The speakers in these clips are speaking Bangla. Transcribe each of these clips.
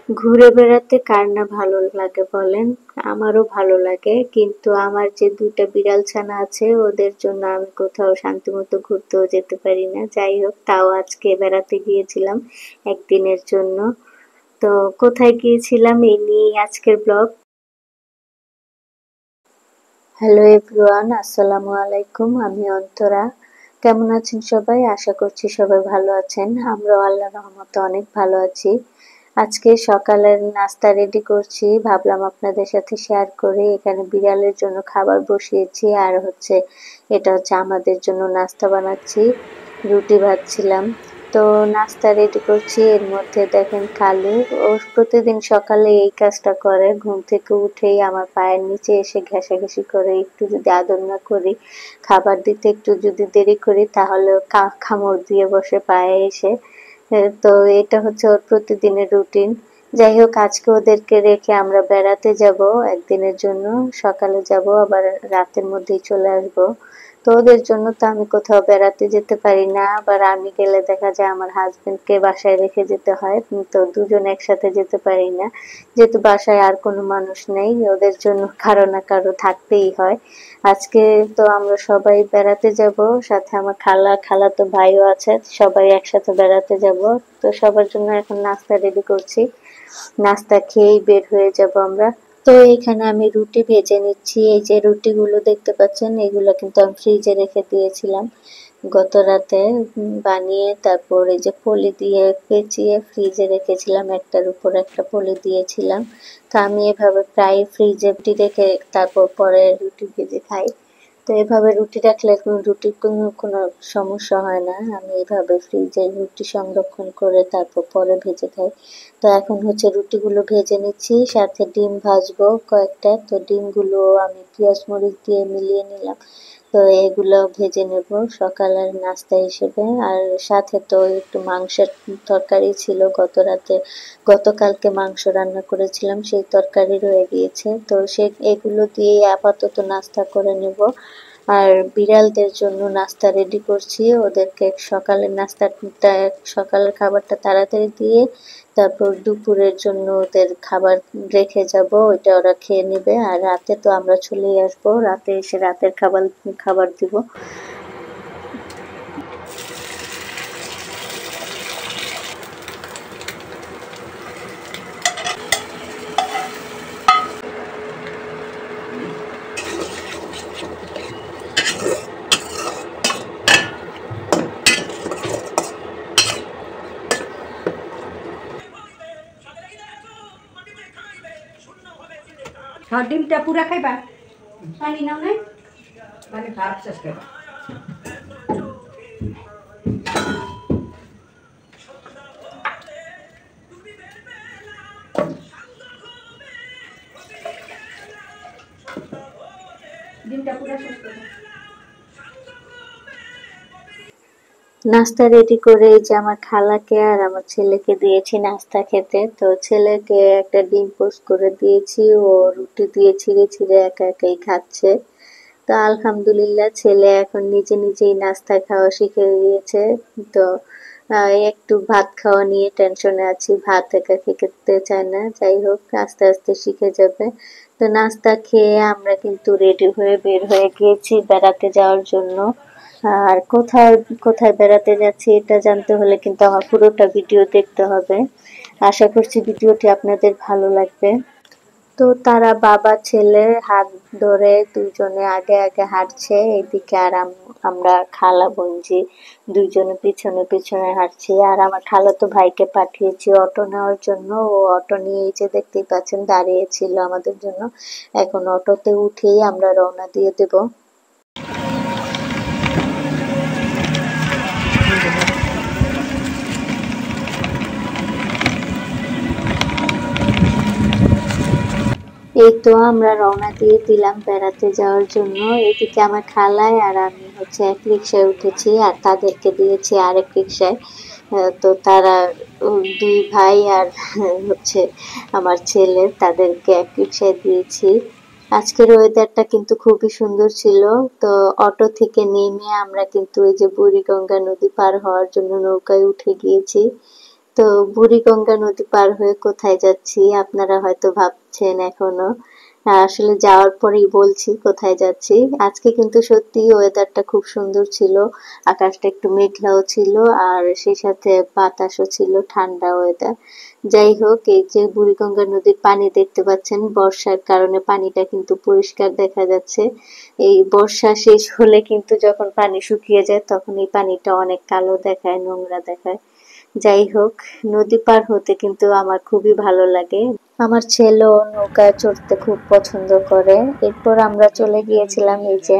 ঘুরে বেড়াতে কার না ভালো লাগে বলেন? আমারও ভালো লাগে, কিন্তু আমার যে ২টা বিড়াল ছানা আছে ওদের জন্য আমি কোথাও শান্তিমতো ঘুরতেও যেতে পারি না। যাই হোক, তাও আজকে বেড়াতে গিয়েছিলাম একদিনের জন্য। তো কোথায় গিয়েছিলাম এই নিয়েই আজকের ব্লগ। হ্যালো এভরিওয়ান, আসসালামু আলাইকুম। আমি অন্তরা। কেমন আছেন সবাই? আশা করছি সবাই ভালো আছেন। আমরাও আল্লাহর রহমতে অনেক ভালো আছি। আজকে সকালের নাস্তা রেডি করছি, ভাবলাম আপনাদের সাথে শেয়ার করি। এখানে বিড়ালের জন্য খাবার বসিয়েছি, আর এটা হচ্ছে আমাদের জন্য নাস্তা বানাচ্ছি। রুটি ভাজছিলাম। তো নাস্তা রেডি করছি, এর মধ্যে দেখেন কালু, ও প্রতিদিন সকালে এই কাজটা করে। ঘুম থেকে উঠেই আমার পায়ের নিচে এসে ঘেঁষাঘেঁষি করে। একটু যদি আদর না করি, খাবার দিতে একটু যদি দেরি করি, তাহলে কামড় দিয়ে বসে পায়ে এসে। তো এটা হচ্ছে ওর প্রতিদিনের রুটিন। যাই হোক, আজকে ওদেরকে রেখে আমরা বেড়াতে যাব একদিনের জন্য। সকালে যাব, আবার রাতের মধ্যেই চলে আসবো। তো ওদের জন্য তো আমি কোথাও বেড়াতে যেতে পারি না, আবার আমি গেলে দেখা যায় আমার হাজবেন্ডকে বাসায় রেখে যেতে হয়। তো দুজন একসাথে যেতে পারি না, যেহেতু বাসায় আর কোনো মানুষ নেই। ওদের জন্য কারো না কারো থাকতেই হয়। আজকে তো আমরা সবাই বেড়াতে যাব, সাথে আমার খালাতো ভাইও আছে, সবাই একসাথে বেড়াতে যাব। তো সবার জন্য এখন নাস্তা রেডি করছি, নাস্তা খেয়েই বের হয়ে যাব আমরা। তো এখানে আমি রুটি ভেজে নিচ্ছি। এই যে রুটিগুলো দেখতে পাচ্ছেন, এগুলো কিন্তু আমি ফ্রিজে রেখে দিয়েছিলাম গত রাতে। বানিয়ে তারপর এই যে পলি দিয়ে পেঁচিয়ে ফ্রিজে রেখেছিলাম, একটার উপর একটা পলি দিয়েছিলাম। তো আমি এভাবে প্রায় ফ্রিজে রুটি রেখে তারপর পরে রুটি ভেজে খাই। তো এভাবে রুটি রাখলে রুটির কোনো সমস্যা হয় না। আমি এভাবে ফ্রিজে রুটি সংরক্ষণ করে তারপর পরে ভেজে খাই। তো এখন হচ্ছে রুটিগুলো ভেজে নিচ্ছি, সাথে ডিম ভাজবো কয়েকটা। তো ডিমগুলো আমি পেঁয়াজ মরিচ দিয়ে মিলিয়ে নিলাম। তো এগুলো ভেজে নেব সকালের নাস্তা হিসেবে। আর সাথে তো একটু মাংসের তরকারি ছিল গতকালকে মাংস রান্না করেছিলাম, সেই তরকারি রয়ে গিয়েছে। তো এগুলো দিয়ে আপাতত নাস্তা করে নেব। আর বিড়ালদের জন্য নাস্তা রেডি করছি। ওদেরকে সকালের খাবারটা তাড়াতাড়ি দিয়ে তারপর দুপুরের জন্য ওদের খাবার রেখে যাব, ওইটা ওরা খেয়ে নেবে। আর রাতে তো আমরা চলেই আসবো, রাতে এসে রাতের খাবার দিব। ডিমটা পুরা খাইবা, পানি নাও নাই মানে ভাত শেষ খাইবা। ডিমটা পুরা শেষ করো। নাস্তা রেডি করে এই যে আমার খালাকে আর আমার ছেলেকে দিয়েছি নাস্তা খেতে। তো ছেলেকে একটা ডিম পোস্ট করে দিয়েছি, ও রুটি দিয়ে ছিঁড়ে ছিঁড়ে একা একাই খাচ্ছে। তো আলহামদুলিল্লাহ, ছেলে এখন নিজে নিজেই নাস্তা খাওয়া শিখে গিয়েছে। তো একটু ভাত খাওয়া নিয়ে টেনশনে আছি, ভাত একা খেতে চায় না। যাই হোক, আস্তে আস্তে শিখে যাবে। তো নাস্তা খেয়ে আমরা কিন্তু রেডি হয়ে বের হয়ে গিয়েছি বেড়াতে যাওয়ার জন্য। আর কোথায় কোথায় বেড়াতে যাচ্ছি এটা জানতে হলে কিন্তু আমার পুরোটা ভিডিও দেখতে হবে। আশা করছি ভিডিওটি আপনাদের ভালো লাগবে। তো তারা বাবা ছেলে হাত ধরে দুজনে আগে আগে হাঁটছে এইদিকে, আর আমরা খালা বোনজি দুইজনে পিছনে পিছনে হাঁটছি। আর আমার খালাতো ভাইকে পাঠিয়েছি অটো নেওয়ার জন্য। ও অটো নিয়ে এই যে দেখতেই পাচ্ছেন দাঁড়িয়েছিল আমাদের জন্য। এখন অটোতে উঠেই আমরা রওনা দিয়ে দেব। এই তো আমরা রওনা দিয়ে দিলাম বেড়াতে যাওয়ার জন্য। এদিকে আমার খালায় আর আমি হচ্ছে এক রিক্সায় উঠেছি, আর তাদেরকে দিয়েছি আরেক রিক্সায়। তো তারা দুই ভাই আর হচ্ছে আমার ছেলে, তাদেরকে এক রিক্সায় দিয়েছি। আজকের ওয়েদারটা কিন্তু খুবই সুন্দর ছিল। তো অটো থেকে নেমে আমরা কিন্তু এই যে বুড়িগঙ্গা নদী পার হওয়ার জন্য নৌকায় উঠে গিয়েছি। তো বুড়িগঙ্গা নদী পার হয়ে কোথায় যাচ্ছি আপনারা হয়তো ভাবছেন এখনো। আসলে যাওয়ার পরেই বলছি কোথায় যাচ্ছি। আজকে কিন্তু সত্যি ওয়েদারটা খুব সুন্দর ছিল, আকাশটা একটু মেঘলাও ছিল আর সেই সাথে বাতাসও ছিল, ঠান্ডা ওয়েদার। যাই হোক, এই যে বুড়িগঙ্গা নদীর পানি দেখতে পাচ্ছেন, বর্ষার কারণে পানিটা কিন্তু পরিষ্কার দেখা যাচ্ছে। এই বর্ষা শেষ হলে কিন্তু যখন পানি শুকিয়ে যায় তখন এই পানিটা অনেক কালো দেখায়, নোংরা দেখায়। যাই হোক, নদী পার হতে কিন্তু আমার খুবই ভালো লাগে। আমার ছেলেও নৌকায় চড়তে খুব পছন্দ করে। এরপর আমরা চলে গিয়েছিলাম এই যে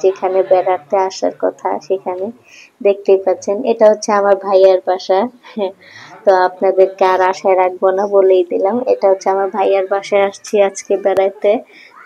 যেখানে বেড়াতে আসার কথা সেখানে। দেখতেই পাচ্ছেন, এটা হচ্ছে আমার ভাইয়ার বাসা। তো আপনাদেরকে আর আশায় রাখবো না, বলেই দিলাম এটা হচ্ছে আমার ভাইয়ার বাসায় আসছি আজকে বেড়াইতে।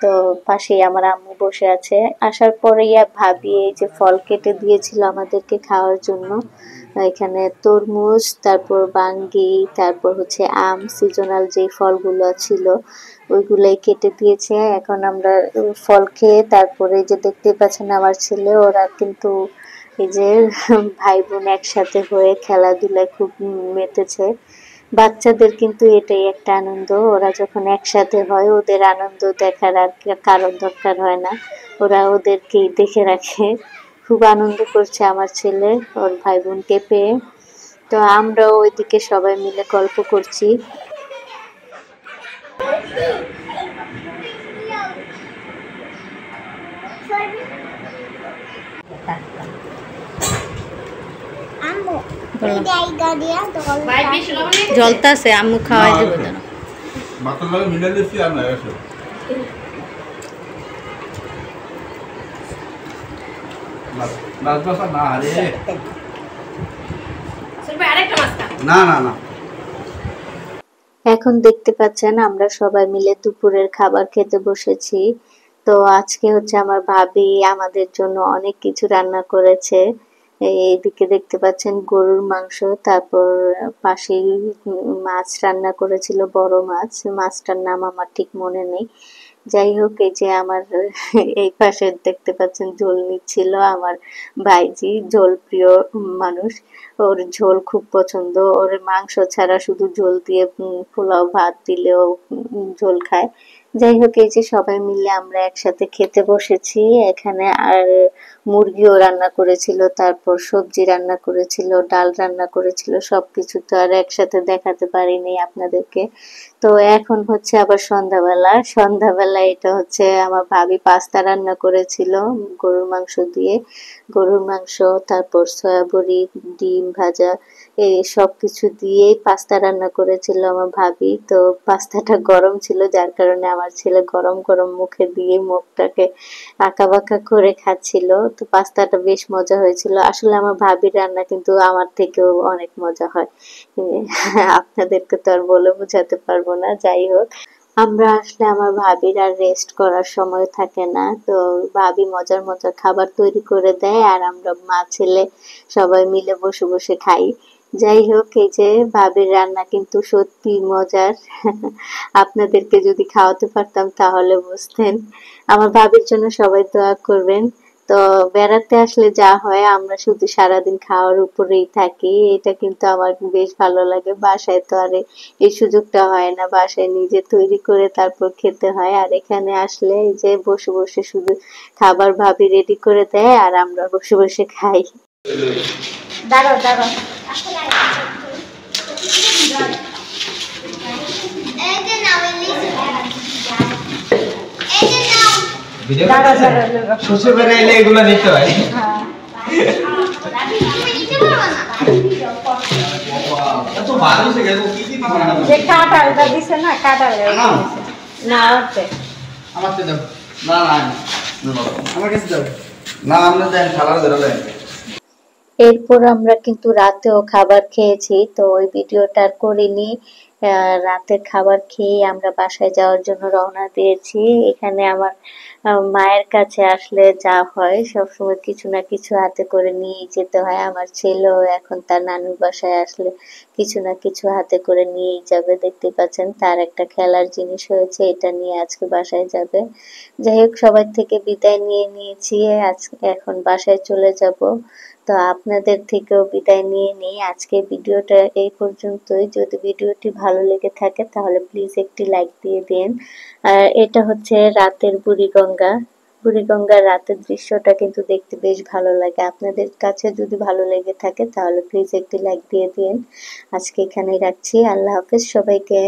তো পাশেই আমার আম্মু বসে আছে। আসার পরে ভাবি এই যে ফল কেটে দিয়েছিল আমাদেরকে খাওয়ার জন্য। এখানে তরমুজ, তারপর বাঙ্গি, তারপর হচ্ছে আম, সিজনাল যে ফলগুলো ছিল ওইগুলাই কেটে দিয়েছে। এখন আমরা ফল খেয়ে তারপরে যে দেখতে পাচ্ছেন আমার ছেলে, ওরা কিন্তু এই যে ভাই বোন একসাথে হয়ে খেলাধুলায় খুব মেতেছে। বাচ্চাদের কিন্তু এটাই একটা আনন্দ, ওরা যখন একসাথে হয় ওদের আনন্দ দেখার আর কারোর দরকার হয় না, ওরা ওদেরকেই দেখে রাখে। খুব আনন্দ করছে আমার ছেলে ওর ভাই বোনকে পেয়ে। তো আমরাও ওইদিকে সবাই মিলে গল্প করছি। জলতাছে, আম্মু খাওয়াই দেবো যেন। মাথার লাগে মিলে দিচ্ছি আর না এসে রাজবাসা না আরে না না না। এখন দেখতে পাচ্ছেন আমরা সবাই মিলে দুপুরের খাবার খেতে বসেছি। তো আজকে হচ্ছে আমার ভাবি আমাদের জন্য অনেক কিছু রান্না করেছে। এইদিকে দেখতে পাচ্ছেন গরুর মাংস, তারপর পাশেই মাছ রান্না করেছিল, বড় মাছ, মাছটার নাম আমার ঠিক মনে নেই। যাই হোক, এই যে আমার এই পাশে দেখতে পাচ্ছেন ঝোল নিচ্ছিল আমার ভাইজি, ঝোল প্রিয় মানুষ। ওর ঝোল খুব পছন্দ, ওর মাংস ছাড়া শুধু ঝোল দিয়ে পোলাও ভাত দিলেও ঝোল খায়। যাই হোক, এই যে সবাই মিলে আমরা একসাথে খেতে বসেছি এখানে। আর মুরগিও রান্না করেছিল, তারপর সবজি রান্না করেছিল, ডাল রান্না করেছিল, সবকিছু তো আর একসাথে দেখাতে পারিনি আপনাদেরকে। তো এখন হচ্ছে আবার সন্ধ্যাবেলা। সন্ধ্যাবেলা এটা হচ্ছে আমার ভাবি পাস্তা রান্না করেছিল গরুর মাংস দিয়ে। গরুর মাংস, তারপর সয়াবড়ি, ডিম ভাজা, এই সব কিছু দিয়েই পাস্তা রান্না করেছিল আমার ভাবি। তো পাস্তাটা গরম ছিল, যার কারণে আমার ছেলে গরম গরম মুখে দিয়ে মুখটাকে আঁকাবাঁকা করে খাচ্ছিল। তো পাস্তাটা বেশ মজা হয়েছিল। আসলে আমার ভাবির রান্না কিন্তু আমার থেকেও অনেক মজা হয়। আপনাদেরকে তো আর বলে বোঝাতে পারবো না। যাই হোক, আমরা আসলে আমার ভাবির আর রেস্ট করার সময় থাকে না। তো ভাবি মজার মজার খাবার তৈরি করে দেয় আর আমরা মা ছেলে সবাই মিলে বসে বসে খাই। যাই হোক, এই যে ভাবির রান্না কিন্তু সত্যি মজার। আপনাদেরকে যদি খাওয়াতে পারতাম তাহলে বুঝতেন। আমার ভাবির জন্য সবাই দোয়া করবেন। তো বেড়াতে আসলে যা হয়, আমরা শুধু সারাদিন খাওয়ার উপরেই থাকি, এটা কিন্তু আমার বেশ ভালো লাগে। বাসায় তো আর এই সুযোগটা হয় না, বাসায় নিজে তৈরি করে তারপর খেতে হয়। আর এখানে আসলে এই যে বসে বসে শুধু খাবার ভাবি রেডি করে দেয় আর আমরা বসে বসে খাই। দাঁড়াও দাঁড়াও, শ্বশুর বাড়ি এলে এগুলো নিতে হয়। এত ভালো হয়েছে গেল, কি কি যে কাঁঠালটা দিছে না, কাঁঠালে না ওতে আমার তো দাও না না আমার কাছে দাও না, আমরা দেন খাবার ধরে। এরপর আমরা কিন্তু রাতেও খাবার খেয়েছি, তো ওই ভিডিওটা আর করিনি। রাতের খাবার খেয়ে আমরা বাসায় যাওয়ার জন্য রওনা দিয়েছি। এখানে আমার মায়ের কাছে আসলে যা হয়, সবসময় কিছু না কিছু হাতে করে নিয়েই যেতে হয়। আমার ছেলেও এখন তার নানুর বাসায় আসলে কিছু না কিছু হাতে করে নিয়েই যাবে। দেখতে পাচ্ছেন তার একটা খেলার জিনিস হয়েছে, এটা নিয়ে আজকে বাসায় যাবে। যাই হোক, সবার থেকে বিদায় নিয়ে নিয়েছি, আজ এখন বাসায় চলে যাব। তো তো আপনাদের থেকেও বিদায় নিয়ে নিই। আজকে ভিডিওটা এই পর্যন্তই। যদি ভিডিওটি ভালো লেগে থাকে তাহলে প্লিজ একটি লাইক দিয়ে দিন। আর এটা হচ্ছে রাতের বুড়িগঙ্গা। বুড়িগঙ্গার রাতের দৃশ্যটা কিন্তু দেখতে বেশ ভালো লাগে। আপনাদের কাছে যদি ভালো লেগে থাকে তাহলে প্লিজ একটি লাইক দিয়ে দিন। আজকে এখানেই রাখছি। আল্লাহ হাফেজ সবাইকে।